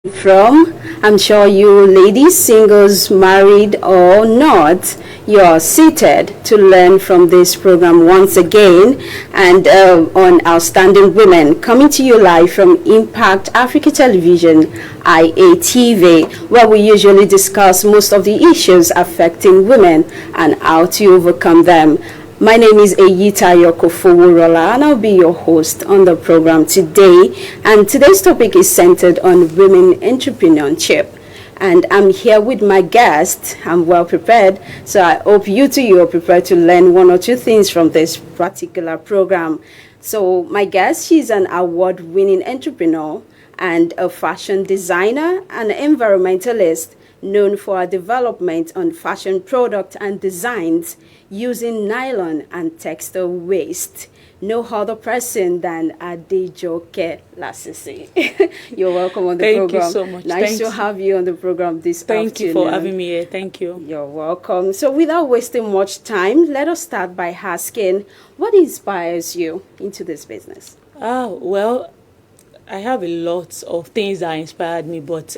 from. I'm sure you ladies, singles, married or not, you are seated to learn from this program once again and on Outstanding Women, coming to you live from Impact Africa Television, IATV, where we usually discuss most of the issues affecting women and how to overcome them. My name is Eyita Yokofoworola and I'll be your host on the program today. And today's topic is centered on women entrepreneurship. And I'm here with my guest. I'm well prepared. So I hope you are prepared to learn one or two things from this particular program. So my guest, she's an award-winning entrepreneur and a fashion designer and environmentalist known for her development on fashion product and designs using nylon and textile waste. No other person than Adejoke Lasisi. You're welcome on the program. Thank you so much. Nice to have you on the program this afternoon. Thank you for having me here. Thank you. You're welcome. So without wasting much time, let us start by asking, what inspires you into this business? Well, I have a lot of things that inspired me, but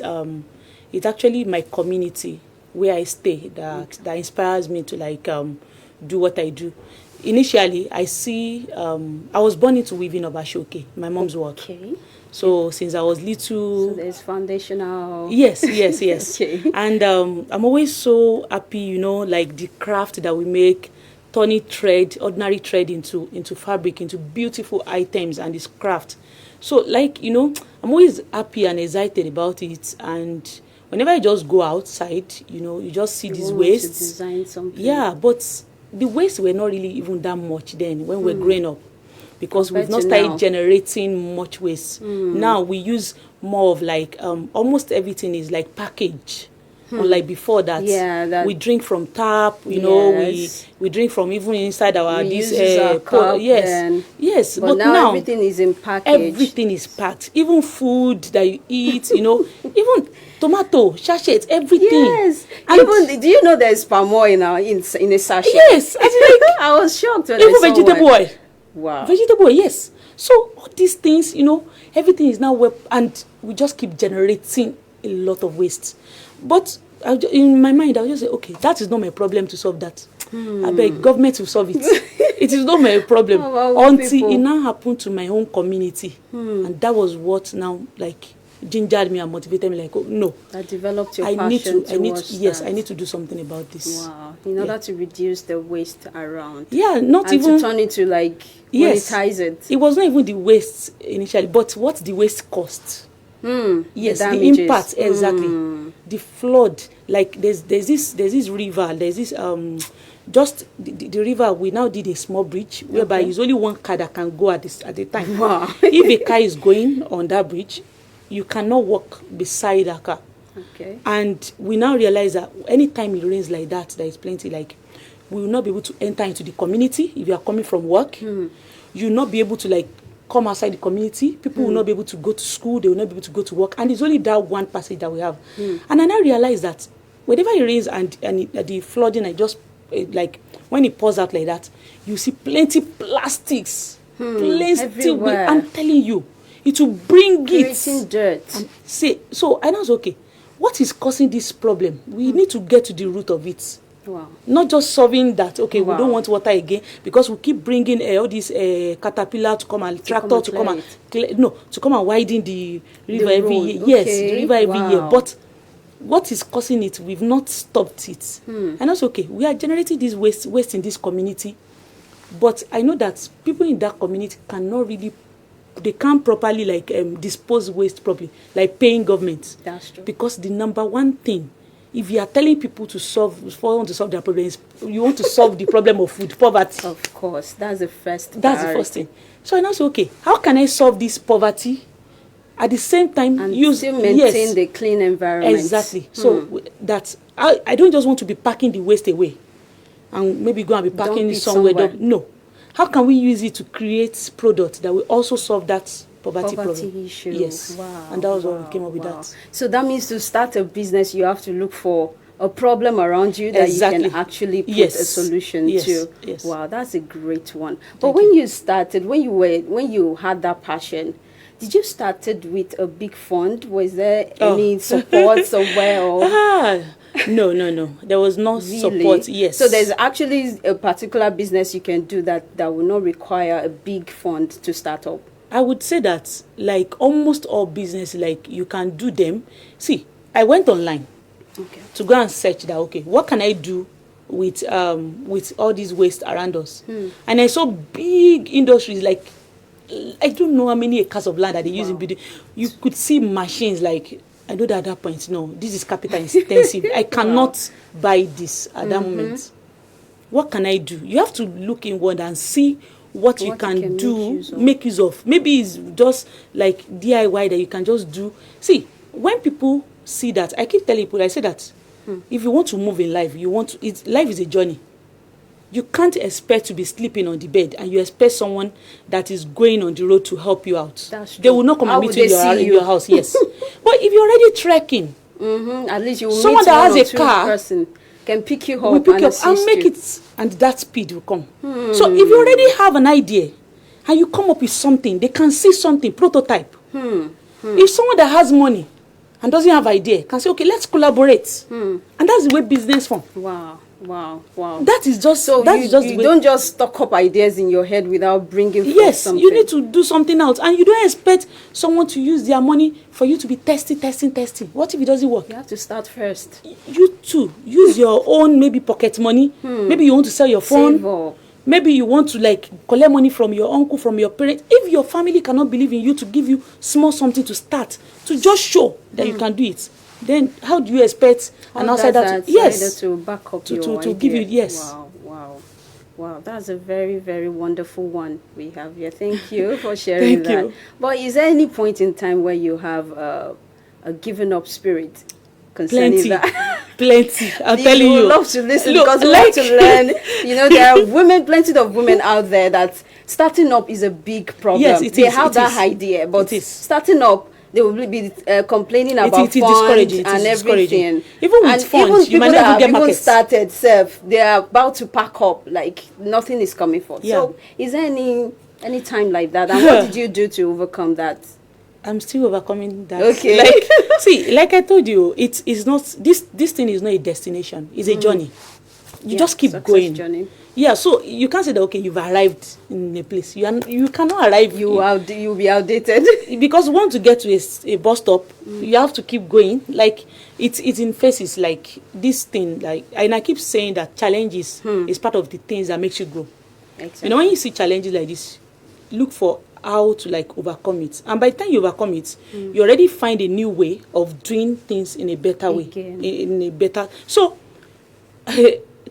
it's actually my community where I stay that inspires me to do what I do. Initially, I was born into weaving of Ashoke, my mom's work. Okay. So since I was little... So there's foundational... Yes. Okay. And I'm always so happy, like the craft that we make, turning ordinary thread into fabric, into beautiful items and this craft. So I'm always happy and excited about it. And whenever I just go outside, you just see these wastes. To design something. Yeah, but the wastes were not really even that much then when we were growing up, because we've not started generating much waste. Now we use more of almost everything is like package. Unlike before that, we drink from tap, Yes. we drink from even inside our cup. Yes, but now everything is in package. Everything is packed, even food that you eat, even tomato sachets, everything. Yes, even do you know there's palm oil now in a sachet? Yes, I was shocked when even I saw vegetable one. oil. Wow, vegetable oil, yes. So all these things, everything is now and we just keep generating a lot of waste. But in my mind, I'll just say, okay, that is not my problem to solve that. I beg government to solve it. It is not my problem. Until it now happened to my own community. And that was what now, gingered me and motivated me, oh, no. That developed your passion I need to do something about this. Wow. In order to reduce the waste around. Yeah, to turn it to monetize it. It was not even the waste initially, but what the waste cost. Yes, the impact, exactly. The flood, there's this river, there's this just the river. We now did a small bridge whereby it's only one car that can go at the time. Wow. If a car is going on that bridge, you cannot walk beside a car. Okay. And we now realize that anytime it rains like that, there is plenty. We will not be able to enter into the community if you are coming from work. You will not be able to come outside the community. People will not be able to go to school. They will not be able to go to work. And it's only that one passage that we have. And I now realize that whenever it rains and the flooding, I just, when it pours out like that, you see plenty plastics. Everywhere. I'm telling you, it will bring creating dirt. And so I was okay. What is causing this problem? We need to get to the root of it. Wow. Not just solving that, we don't want water again, because we keep bringing all these caterpillar to come and tractor to come and widen the river every year. Okay. Yes, the river every year. But what is causing it? We've not stopped it. And that's okay. We are generating this waste in this community. But I know that people in that community they can't properly dispose waste properly, like paying government. That's true. Because the number one thing, if you are telling people to solve their problems, you want to solve the problem of food poverty. Of course, that's the first thing. So I now say, okay, how can I solve this poverty at the same time and still maintain the clean environment? Exactly. So that I don't just want to be packing the waste away and maybe go and be packing it somewhere. No. How can we use it to create products that will also solve that poverty problem issue? Yes. Wow. And that was why we came up with that. So that means to start a business, you have to look for a problem around you that you can actually put a solution to. Yes. Wow, that's a great one. But when you started, when you had that passion, Did you started with a big fund? Was there any support somewhere? Or? No. There was no Really? support. Yes. So there's actually a particular business you can do that will not require a big fund to start up. I would say that like almost all business, like you can do them. See, I went online to go and search that, okay, what can I do with all this waste around us? And I saw big industries, like I don't know how many acres of land that they use in building. You could see machines like, I know that at that point, no, this is capital intensive. I cannot buy this at that moment. What can I do? You have to look inward and see what you can do, make use of. Maybe it's just like DIY that you can just do. See, when people see that, I keep telling people, I say that if you want to move in life, life is a journey. You can't expect to be sleeping on the bed and you expect someone that is going on the road to help you out. They will not come and meet you in your house. Yes. But if you're already trekking, at least you will someone meet that has a car person can pick you up and make it, and that speed will come. So if you already have an idea and you come up with something, they can see something, prototype. If someone that has money and doesn't have idea can say, okay, let's collaborate. And that's the way business form. Wow. That is just so you don't just stock up ideas in your head without bringing forth something. You need to do something else, and you don't expect someone to use their money for you to be testing. What if it doesn't work? You have to start first. You too use your own maybe pocket money. Maybe you want to sell your phone. Maybe you want to like collect money from your uncle, from your parents. If your family cannot believe in you to give you small something to start, to just show that you can do it, then how do you expect an outsider to back up your to give you Wow, that's a very, very wonderful one we have here. Thank you for sharing that. You. But is there any point in time where you have a given up spirit concerning that? Plenty. I'm telling you. We love to listen because we like to learn. You know, there are plenty of women out there that starting up is a big problem. Yes, they have that idea, but starting up, they will be complaining about funds and everything. Even with funds, you might not even get started they are about to pack up, like nothing is coming forth. So is there any time like that? And what did you do to overcome that? I'm still overcoming that. Okay. Like I told you, it's not this thing is not a destination, it's a journey. You just keep going. Journey. Yeah, so you can't say that, okay, you've arrived in a place. You cannot arrive. You'll be outdated. Because once you get to a bus stop, you have to keep going. Like, it's in phases, like this thing. Like, and I keep saying that challenges is part of the things that makes you grow. Exactly. You know, when you see challenges like this, look for how to, like, overcome it. And by the time you overcome it, you already find a new way of doing things in a better way. In a better... So...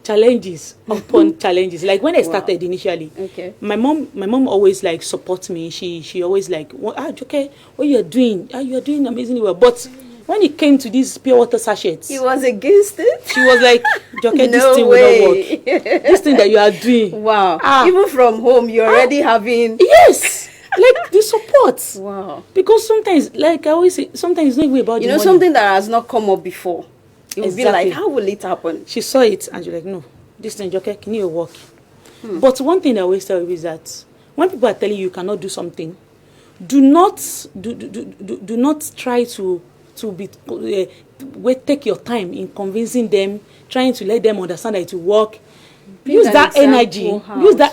challenges upon challenges. Like when I started initially, my mom always like supports me. She always like, okay, what you're doing? You're doing amazingly well. But when it came to these pure water sachets, he was against it. She was like, Joke, this thing will not work. This thing that you are doing. Wow. Even from home, you're already having... Yes. Like the support. Wow. Because sometimes, like I always say, sometimes it's not even about the money. Something that has not come up before. It would be like, how will it happen? She saw it and she's like, no, this thing, Joke, can you work? But one thing I always tell you is that when people are telling you cannot do something, do not try to take your time in convincing them, trying to let them understand that it will work. Use that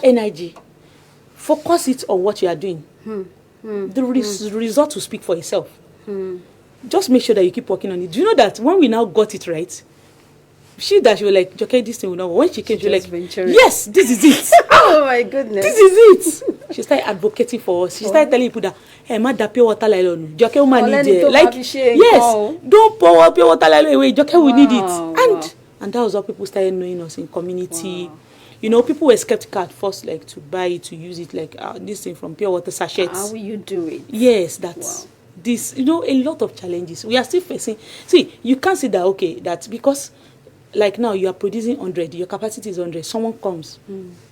energy. Focus it on what you are doing. The result will speak for itself. Just make sure that you keep working on it. Do you know that when we now got it right, she was like, Joke, this thing will not work. When she came, she was like, venturing. Yes, this is it. Oh my goodness. This is it. She started advocating for us. She started telling people that, hey, ma da pure water like Joke woman need it. Like, yes, don't pour pure water like away. Joke will need it. And that was how people started knowing us in community. Wow. You know, people were skeptical at first, like to buy it, to use it, like this thing from pure water sachets. How will you do it? Yes, that's this. You know, a lot of challenges we are still facing. See, you can't say that that because, like now you are producing 100, your capacity is 100. Someone comes,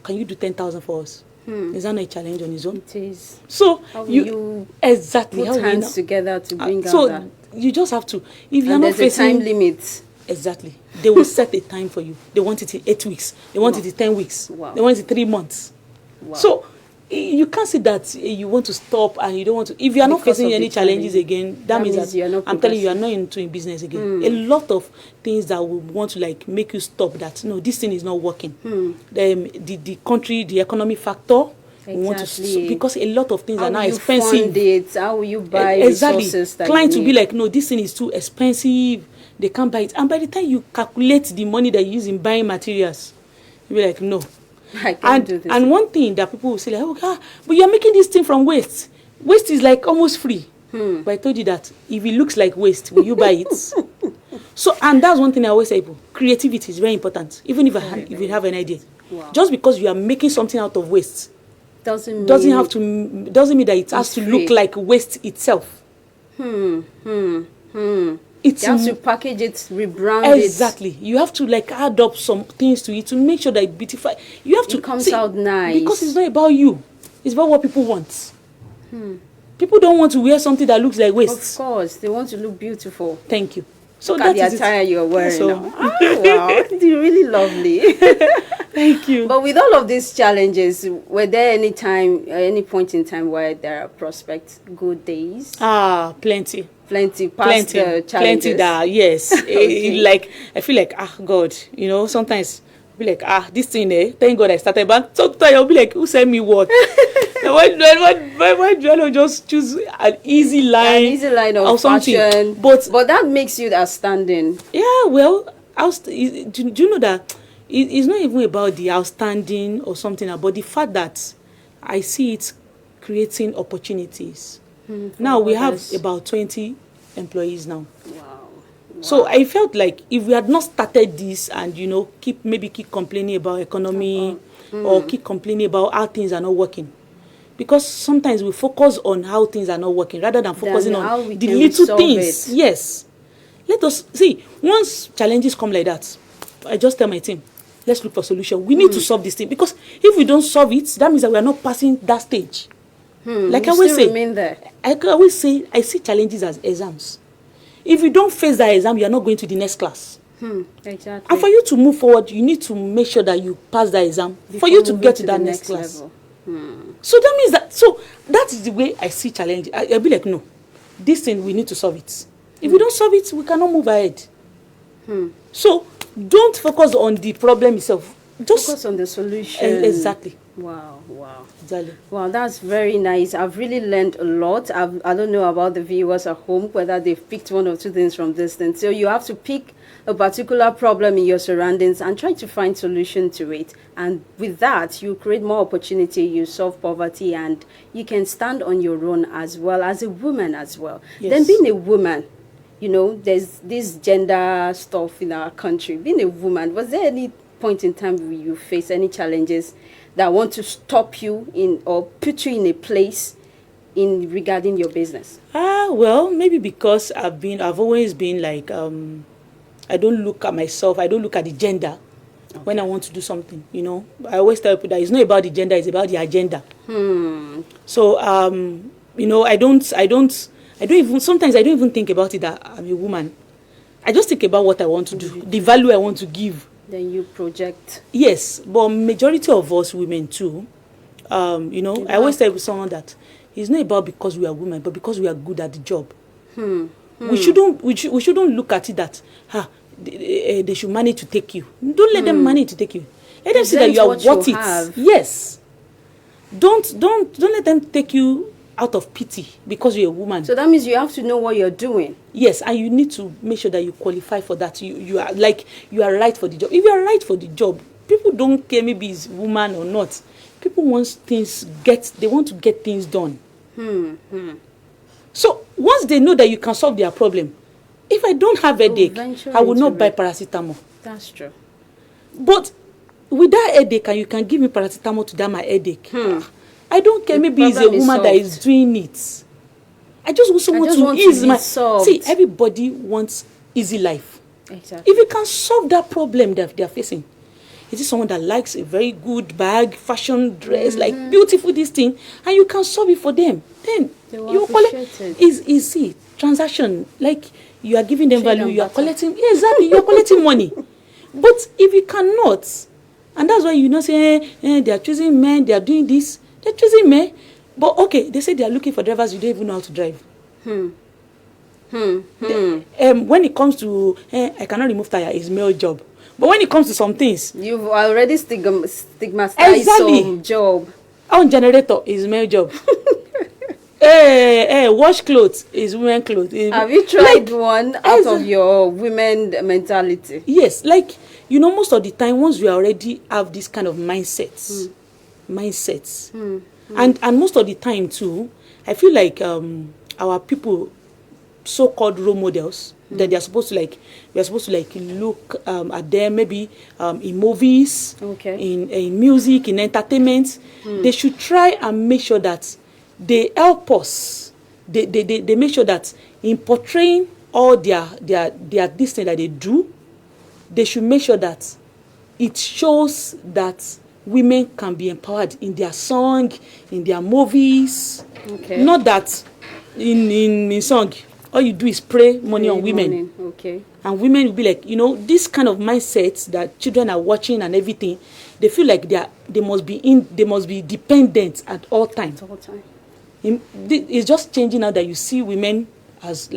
can you do 10,000 for us? Is that not a challenge on its own? It is. So how you exactly put hands together to bring out so that. You just have to. If you're not facing a time limit. Exactly. They will set a time for you. They want it in 8 weeks. They want it in 10 weeks. Wow. They want it in 3 months. Wow. So you can't say that you want to stop and you don't want to. If you are not Because facing of any the challenges challenge. again, that means that you're not I'm telling you, you are progressing. not into business again. A lot of things that will want to like make you stop that. No, this thing is not working. The country, the economic factor. We want to Exactly. because a lot of things How are now will you expensive. fund it? How will you buy Exactly. resources that Clients you will be need? like, no, this thing is too expensive. They can't buy it. And by the time you calculate the money that you use in buying materials, you'll be like, no. I can't do this. And one thing that people will say, like, oh, but you're making this thing from waste. Waste is like almost free. But I told you that if it looks like waste, will you buy it? So, and that's one thing I always say, people, creativity is very important. Even if if you have an idea. Wow. Just because you are making something out of waste, doesn't mean doesn't mean that it has to look free. like waste itself. It's You have to package it, rebrand exactly. You have to like add up some things to it to make sure that it beautify. You have to It comes out nice. because it's not about you. It's about what people want. People don't want to wear something that looks like it. waste. Of course, they want to look beautiful. Thank you. So Look at the that is attire it. you're wearing So- now. Oh, wow, you're really lovely. Thank you. But with all of these challenges, were there any point in time where there are prospects, good days? Plenty. Plenty past the challenges. Plenty that yes. Okay. Like I feel like God, sometimes I'll be like this thing thank God I started, but sometimes I'll be like, who sent me what? why do I not just choose an easy line? An easy line of or something? fashion. But that makes you outstanding. yeah, well, do you know that it's not even about the outstanding or something, but the fact that I see it creating opportunities. Now we have others. about 20 employees now. Wow. So I felt like if we had not started this and keep complaining about economy or keep complaining about how things are not working, because sometimes we focus on how things are not working rather than focusing how on we the can little resolve things. it. Yes, let us see. Once challenges come like that, I just tell my team, let's look for solution. We need to solve this thing, because if we don't solve it, that means that we are not passing that stage. Like You I always still say, remain there. I always say, I see challenges as exams. If you don't face that exam, you are not going to the next class. Exactly. And for you to move forward, you need to make sure that you pass that exam for you to moving get to to that the next class. level. So that means that is the way I see challenge. I'll be like, no, this thing, we need to solve it. If we don't solve it, we cannot move ahead. So don't focus on the problem itself. Just Focus on the solution. exactly. Wow. Exactly. Wow, that's very nice. I've really learned a lot. I don't know about the viewers at home, whether they've picked one or two things from this thing. So you have to pick a particular problem in your surroundings and try to find solution to it. And with that, you create more opportunity, you solve poverty, and you can stand on your own as well as a woman as well. Yes. Then being a woman, there's this gender stuff in our country. Being a woman, was there any point in time where you face any challenges that want to stop you in or put you in a place in regarding your business? Well, maybe because I've always been like, I don't look at myself, I don't look at the gender when I want to do something, I always tell people that it's not about the gender, it's about the agenda. So, sometimes I don't even think about it that I'm a woman. I just think about what I want to do, the value I want to give. Then you project. Yes, but majority of us women too, I always tell someone that it's not about because we are women, but because we are good at the job. We shouldn't look at it that they should manage to take you. Don't let them manage to take you. Let them see that you are worth it. Yes. Don't let them take you out of pity because you're a woman. So that means you have to know what you're doing. Yes, and you need to make sure that you qualify for that. You are right for the job. If you are right for the job, people don't care maybe it's woman or not. People want they want to get things done. So once they know that you can solve their problem, if I don't have a headache, I will not buy paracetamol. That's true. But with that headache, and you can give me paracetamol to my headache. I don't care. Maybe it's a woman that is doing it. I just want someone to ease my. See, everybody wants easy life. Exactly. If you can solve that problem that they are facing, it is someone that likes a very good bag, fashion dress, like beautiful this thing, and you can solve it for them. Then you collect is transaction, like you are giving them value. You are collecting exactly. You are collecting money. But if you cannot, and that's why say they are choosing men, they are doing this. They're choosing men. But okay, they say they are looking for drivers you don't even know how to drive. When it comes to, I cannot remove tire, it's male job. But when it comes to some things, you've already stigmatized exactly. some job. On generator is male job. Wash clothes is women clothes. Have you tried one out of your women mentality? Yes, like, you know, most of the time, once we already have this kind of mindsets, and most of the time too, I feel like our people, so-called role models, that they are supposed to like, we are supposed to like look at them maybe in movies, in music, in entertainment. They should try and make sure that they help us. They make sure that in portraying all their this thing that they do, they should make sure that it shows that women can be empowered in their song, in their movies. Not that in song all you do is spray money on women. And women will be like, you know, this kind of mindset that children are watching and everything, they feel like they must be dependent at all times. It's just changing now that you see women as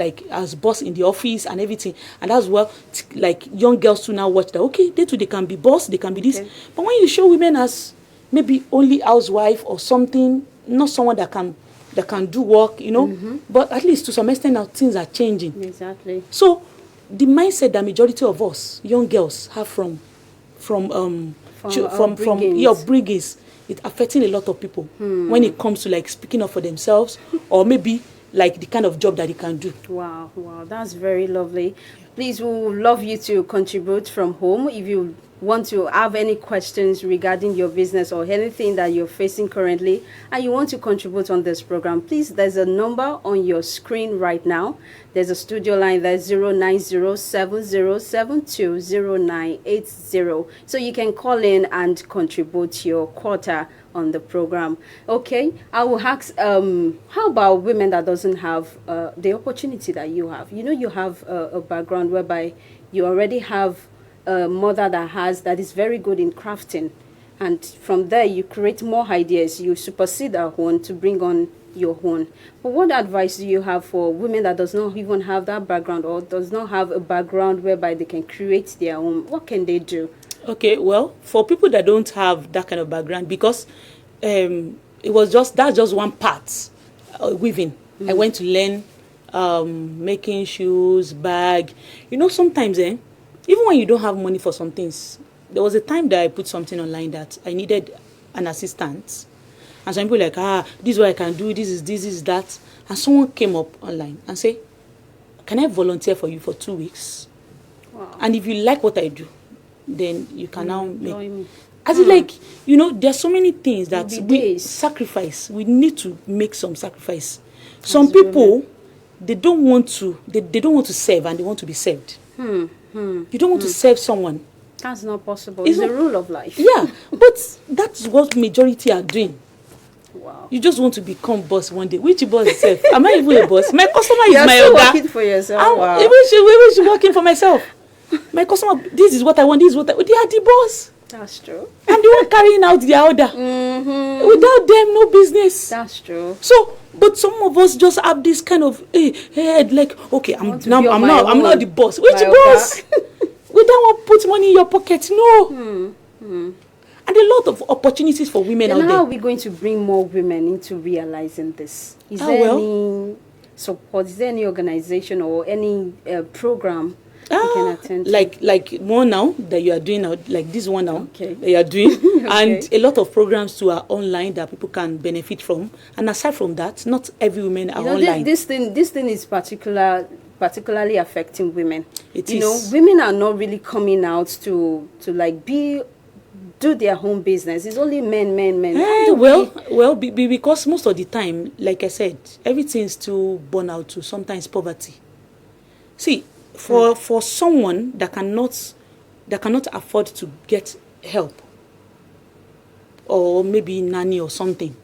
boss in the office and everything, and as well, like young girls too now watch that. Okay, they can be boss, they can be this. But when you show women as maybe only housewife or something, not someone that can do work, you know. But at least to some extent now things are changing. Exactly. So the mindset that majority of us young girls have from your upbringings, it's affecting a lot of people when it comes to like speaking up for themselves or maybe like the kind of job that they can do. Wow, that's very lovely. Please, we would love you to contribute from home. If you want to have any questions regarding your business or anything that you're facing currently and you want to contribute on this program, please, there's a number on your screen right now. There's a studio line that's 09070720980. So you can call in and contribute your quota on the program. Okay, I will ask, how about women that doesn't have the opportunity that you have? You know, you have a background whereby you already have a mother that is very good in crafting, and from there you create more ideas, you supersede our own to bring on your own. But what advice do you have for women that does not even have that background or does not have a background whereby they can create their own? What can they do? Okay, well, for people that don't have that kind of background, because that's just one part, weaving. I went to learn making shoes, bag. You know, sometimes even when you don't have money for some things, there was a time that I put something online that I needed an assistant. And some people were like, this is what I can do, this is that. And someone came up online and said, can I volunteer for you for 2 weeks? Wow. And if you like what I do, then you can now make. As it like, you know, there's so many things that we sacrifice. We need to make some sacrifice. Some people, they don't want to serve and they want to be served. You don't want to serve someone. That's not possible. It's a rule of life. Yeah, but that's what majority are doing. Wow. You just want to become boss one day. Which boss itself? Am I even a boss? My customer is You're my still oga. working for yourself. Wow. Even working for myself. My customer, this is what I want, this is what they are the boss. That's true. I'm the one carrying out their order. Without them, no business. That's true. So, but some of us just have this kind of head, like, okay, I'm not the boss. Which boss? We don't want to put money in your pocket. No. And a lot of opportunities for women out there. How are we going to bring more women into realizing this? Is there any support? Is there any organization or any program you can attend to? Like one now that you are doing now, like this one now that you are doing, Okay. And a lot of programs too are online that people can benefit from. And aside from that, not every woman are online. This thing is particularly affecting women. It you is. know, women are not really coming out to like do their home business. It's only men. Because most of the time, like I said, everything's too born out to sometimes poverty. See, for someone that cannot afford to get help, or maybe nanny or something,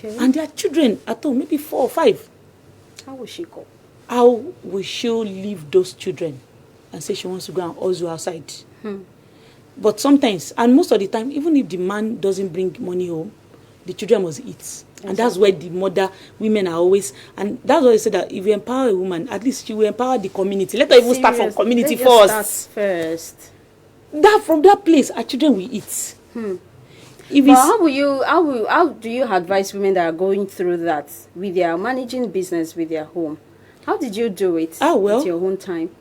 and their children at home, maybe 4 or 5, how will she go? How will she leave those children and say she wants to go and hustle outside? But sometimes, and most of the time, even if the man doesn't bring money home, the children must eat. And that's where the women are always, and that's why I say that if you empower a woman, at least she will empower the community. Let her even start from community first. That from that place, our children will eat. How do you advise women that are going through that with their managing business with their home? How did you do it? With your own time?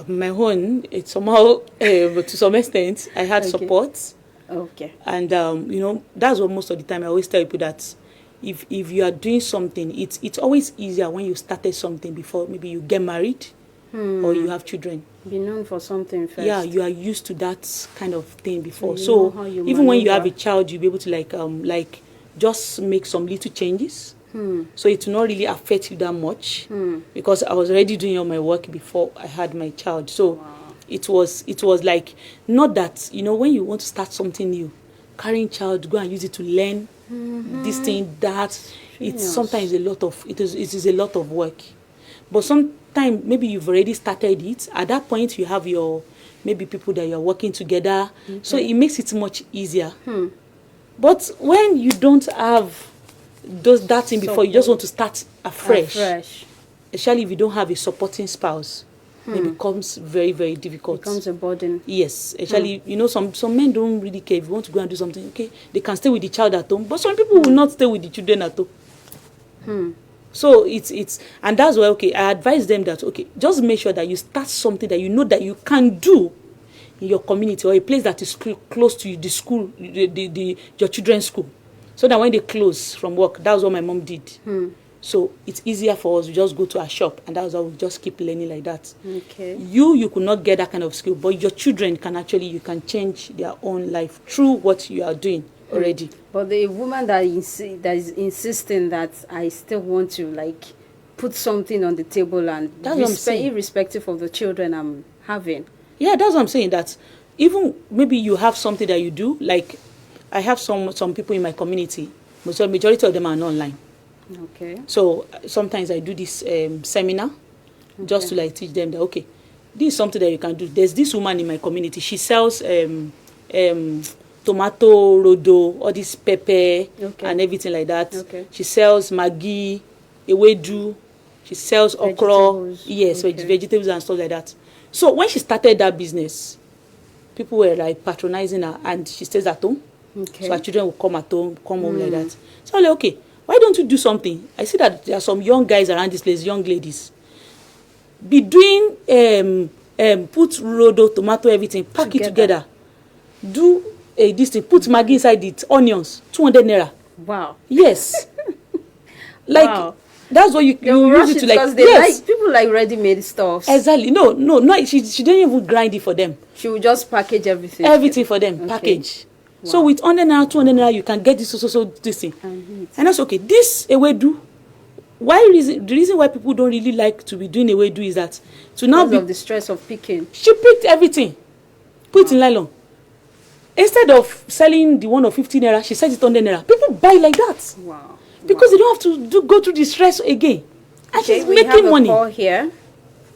My own, it's somehow to some extent I had support. Okay. And that's what most of the time I always tell people, that if you are doing something, it's always easier when you started something before maybe you get married or you have children. Be known for something first. Yeah, you are used to that kind of thing before. So even when you have a child, you'll be able to just make some little changes. So it will not really affect you that much because I was already doing all my work before I had my child. So it was like, not that, when you want to start something new, carrying child, go and use it to learn this thing, that. It's sometimes it is a lot of work. But sometimes maybe you've already started it. At that point, you have your maybe people that you're working together. So it makes it much easier. But when you don't have that thing before, you just want to start afresh. Especially if you don't have a supporting spouse, it becomes very, very difficult. It becomes a burden. Yes, actually, some men don't really care. If you want to go and do something, okay, they can stay with the child at home, but some people will not stay with the children at home. So it's and that's why, okay, I advise them that, okay, just make sure that you start something that you know that you can do in your community or a place that is close to you, the school, your children's school, so that when they close from work, that's what my mom did. So it's easier for us to just go to a shop, and that's how we just keep learning like that. Okay. You could not get that kind of skill, but your children you can change their own life through what you are doing already. But the woman that is insisting that I still want to put something on the table, and irrespective of the children I'm having. Yeah, that's what I'm saying. That even maybe you have something that you do, like I have some people in my community, but the majority of them are online. Okay. So sometimes I do this seminar just to teach them that, okay, this is something that you can do. There's this woman in my community. She sells tomato, rodo, all this pepper and everything like that. Okay. She sells maggi, ewedu. She sells okra. Yes, vegetables and stuff like that. So when she started that business, people were patronizing her, and she stays at home. Okay. So her children will come home like that. So I'm like, okay, why don't you do something? I see that there are some young guys around this place, young ladies. Be doing put rodo, tomato, everything, pack it together. Do this thing, put maggi inside it, onions, 200 naira. Wow. Yes. Wow. That's what you use it to because they people like ready-made stuff. Exactly. No. She didn't even grind it for them. She will just package everything. Everything for them, package. Wow. So with 100 naira, 200 naira, you can get this this thing. And that's okay. This ewedu, the reason why people don't really like to be doing ewedu is that because of the stress of picking. She picked everything, put it in nylon. Instead of selling the one of 50 naira, she sells it 100 naira. People buy like that. Wow. Because they don't have to go through the stress again. And she's making money. We have a call here.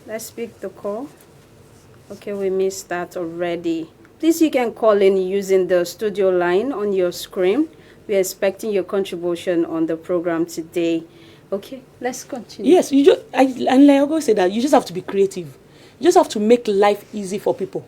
Let's pick the call. Okay, we missed that already. Please, you can call in using the studio line on your screen. We are expecting your contribution on the program today. Okay, let's continue. Yes, and like I always say that you just have to be creative. You just have to make life easy for people.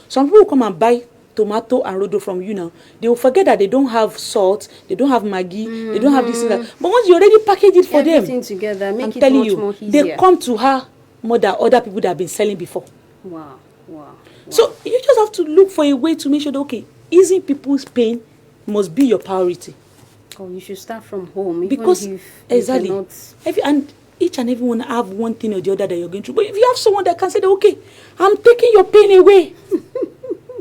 Some people come and buy tomato and rodo from you now. They will forget that they don't have salt, they don't have maggi, they don't have this and that. But once you already package it for them, everything together, make it telling much you, more easier. They come to her more than other people that have been selling before. Wow. So you just have to look for a way to make sure that, okay, easing people's pain must be your priority. Oh, you should start from home. Because exactly, and each and everyone have one thing or the other that you're going through. But if you have someone that can say that, okay, I'm taking your pain away.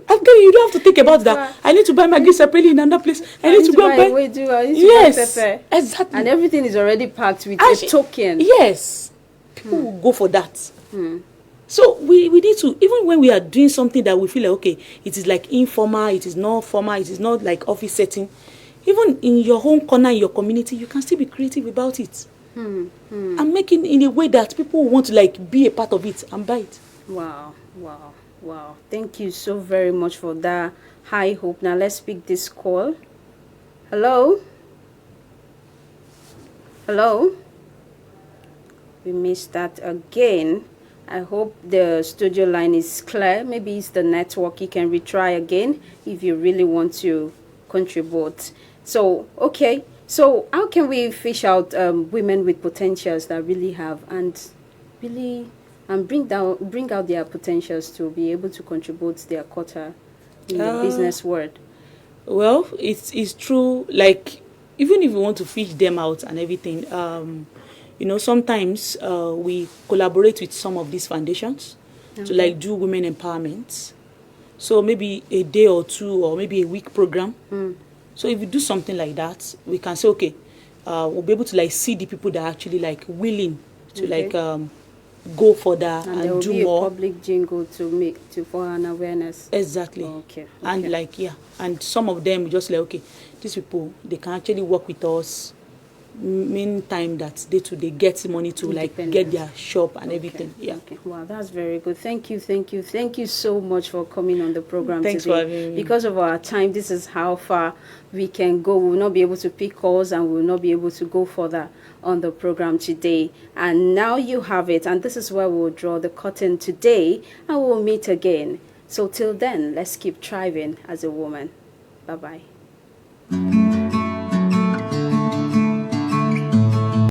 I'm telling you, don't have to think about that. I need to buy maggi separately in another place. I need to go and buy. Yes, exactly. And everything is already packed with a token. Yes, people will go for that. So we need to, even when we are doing something that we feel like, okay, it is like informal, it is not formal, it is not like office setting. Even in your home corner, in your community, you can still be creative about it. And make it in a way that people want to be a part of it and buy it. Wow. Thank you so very much for that high hope. Now let's pick this call. Hello? Hello? We missed that again. I hope the studio line is clear. Maybe it's the network. You can retry again if you really want to contribute. So, okay. So, how can we fish out women with potentials that really have and really bring out their potentials to be able to contribute their quota in the business world? Well, it's true. Like, even if you want to fish them out and everything, sometimes we collaborate with some of these foundations to like do women empowerment. So maybe a day or two or maybe a week program. So if you do something like that, we can say, okay, we'll be able to like see the people that are actually like willing to like go further and there will do be more. A public jingle for an awareness. Exactly. Okay. And like and some of them just like, okay, these people, they can actually work with us. Meantime that they get money to like get their shop and everything. Okay. Wow, that's very good. Thank you so much for coming on the program Thanks today. for having me. Because of our time, this is how far we can go. We will not be able to pick calls and we will not be able to go further on the program today. And now you have it, and this is where we will draw the curtain today, and we'll meet again. So till then, let's keep thriving as a woman. Bye-bye.